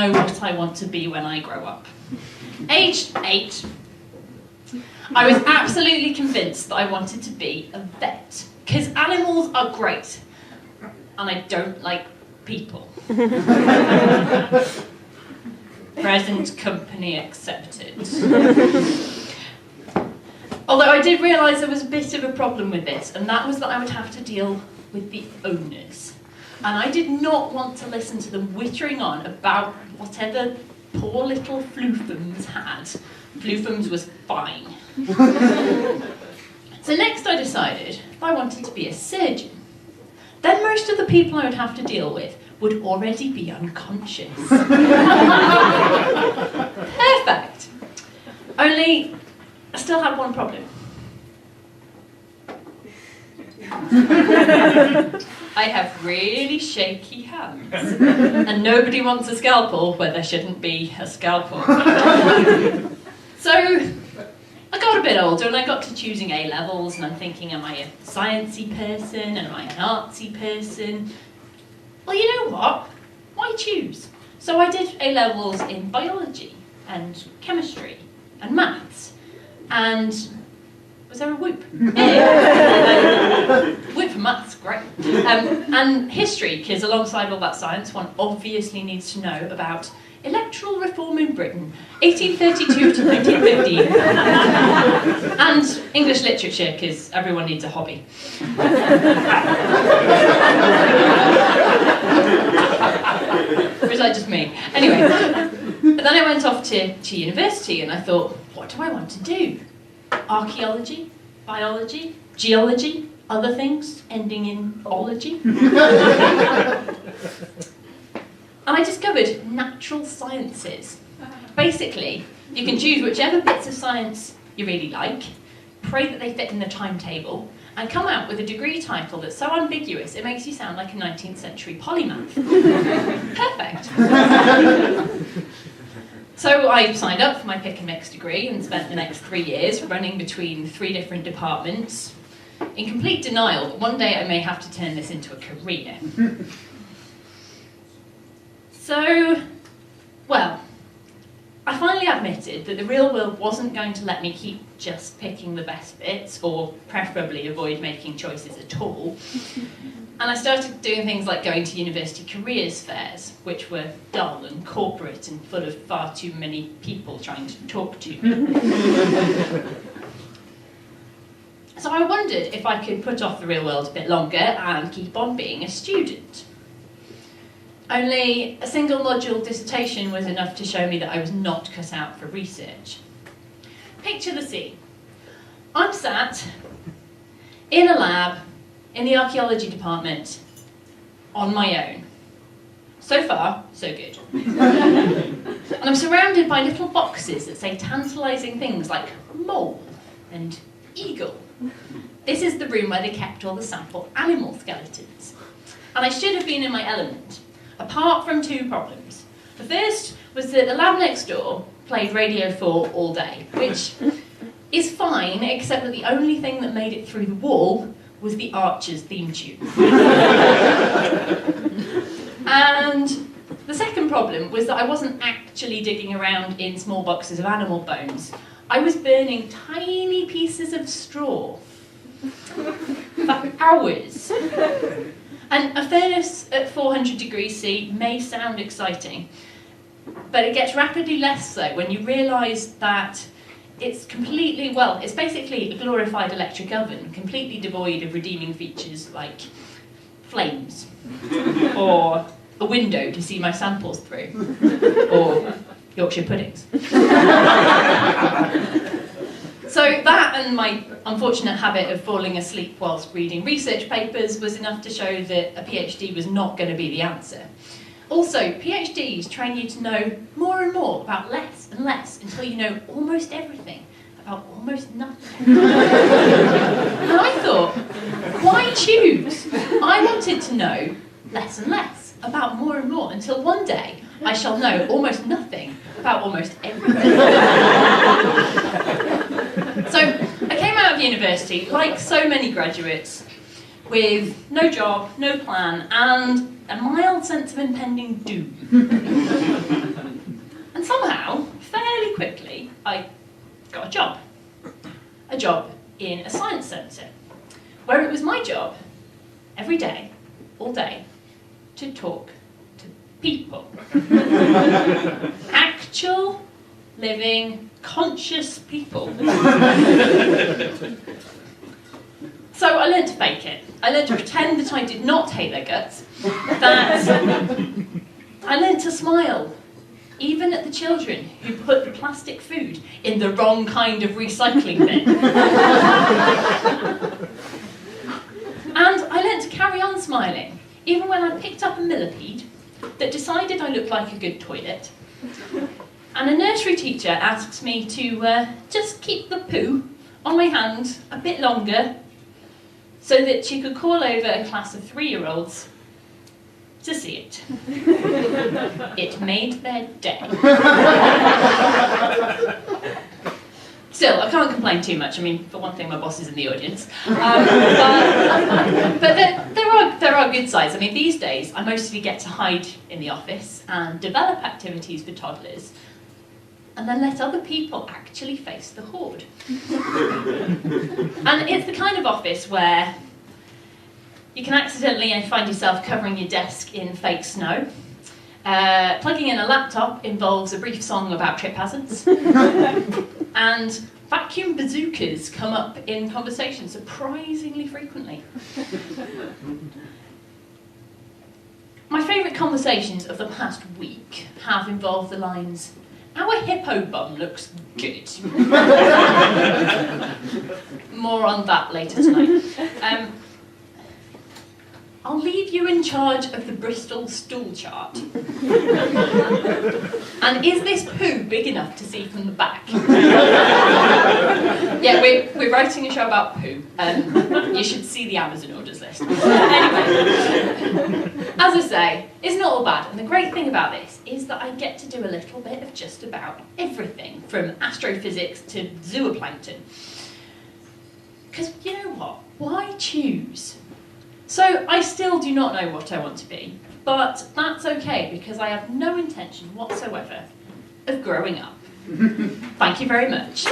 know what I want to be when I grow up. Aged 8, I was absolutely convinced that I wanted to be a vet, because animals are great, and I don't like people. Present company accepted. Although I did realise there was a bit of a problem with this, and that was that I would have to deal with the owners. And I did not want to listen to them whittering on about whatever poor little Floofums had. Floofums was fine. So next I decided I wanted to be a surgeon. Then most of the people I would have to deal with would already be unconscious. Perfect. Only I still had one problem. I have really shaky hands, and nobody wants a scalpel where there shouldn't be a scalpel. So I got a bit older and I got to choosing A-levels, and I'm thinking, am I a sciencey person? Am I an artsy person? Well, you know what? Why choose? So I did A-levels in biology and chemistry and maths, and was there a whoop? Yeah. Whoop for maths, great. And history, because alongside all that science, one obviously needs to know about electoral reform in Britain, 1832 to 1915. And English literature, because everyone needs a hobby. Or is that just me? Anyway, but then I went off to university and I thought, what do I want to do? Archaeology, biology, geology, other things ending in ology. And I discovered natural sciences. Basically, you can choose whichever bits of science you really like, pray that they fit in the timetable, and come out with a degree title that's so ambiguous it makes you sound like a 19th century polymath. Perfect. So I signed up for my pick and mix degree and spent the next 3 years running between 3 different departments, in complete denial that one day I may have to turn this into a career. So, well, I finally admitted that the real world wasn't going to let me keep just picking the best bits, or preferably avoid making choices at all. And I started doing things like going to university careers fairs, which were dull and corporate and full of far too many people trying to talk to me. So I wondered if I could put off the real world a bit longer and keep on being a student. Only a single module dissertation was enough to show me that I was not cut out for research. Picture the scene. I'm sat in a lab in the archaeology department on my own. So far, so good. And I'm surrounded by little boxes that say tantalising things like mole and eagle. This is the room where they kept all the sample animal skeletons. And I should have been in my element, apart from 2 problems. The first was that the lab next door played Radio 4 all day, which is fine, except that the only thing that made it through the wall was the Archers theme tune. And the second problem was that I wasn't actually digging around in small boxes of animal bones. I was burning tiny pieces of straw for hours. And a furnace at 400 degrees C may sound exciting, but it gets rapidly less so when you realise that it's completely, well, it's basically a glorified electric oven, completely devoid of redeeming features like flames, or a window to see my samples through, or Yorkshire puddings. So that and my unfortunate habit of falling asleep whilst reading research papers was enough to show that a PhD was not going to be the answer. Also, PhDs train you to know more and more about less and less until you know almost everything about almost nothing. And I thought, why choose? I wanted to know less and less about more and more until one day I shall know almost nothing about almost everything. So I came out of university, like so many graduates, with no job, no plan, and a mild sense of impending doom. And somehow, fairly quickly, I got a job. A job in a science centre, where it was my job, every day, all day, to talk to people. Actual, living, conscious people. So I learned to fake it. I learned to pretend that I did not hate their guts. That I learned to smile, even at the children who put the plastic food in the wrong kind of recycling bin. And I learned to carry on smiling, even when I picked up a millipede that decided I looked like a good toilet. And a nursery teacher asks me to just keep the poo on my hand a bit longer so that she could call over a class of 3-year-olds to see it. It made their day. Still, I can't complain too much. I mean, for one thing, my boss is in the audience. But there are good sides. I mean, these days, I mostly get to hide in the office and develop activities for toddlers, and then let other people actually face the horde. And it's the kind of office where you can accidentally find yourself covering your desk in fake snow. Plugging in a laptop involves a brief song about trip hazards. And vacuum bazookas come up in conversation surprisingly frequently. My favourite conversations of the past week have involved the lines, "Our hippo bum looks good." More on that later tonight. I'll leave you in charge of the Bristol stool chart. And is this poo big enough to see from the back? Yeah, we're writing a show about poo. You should see the Amazon orders list. Anyway, as I say, it's not all bad. And the great thing about this is that I get to do a little bit of just about everything, from astrophysics to zooplankton. Because you know what? Why choose? So I still do not know what I want to be, but that's okay because I have no intention whatsoever of growing up. Thank you very much.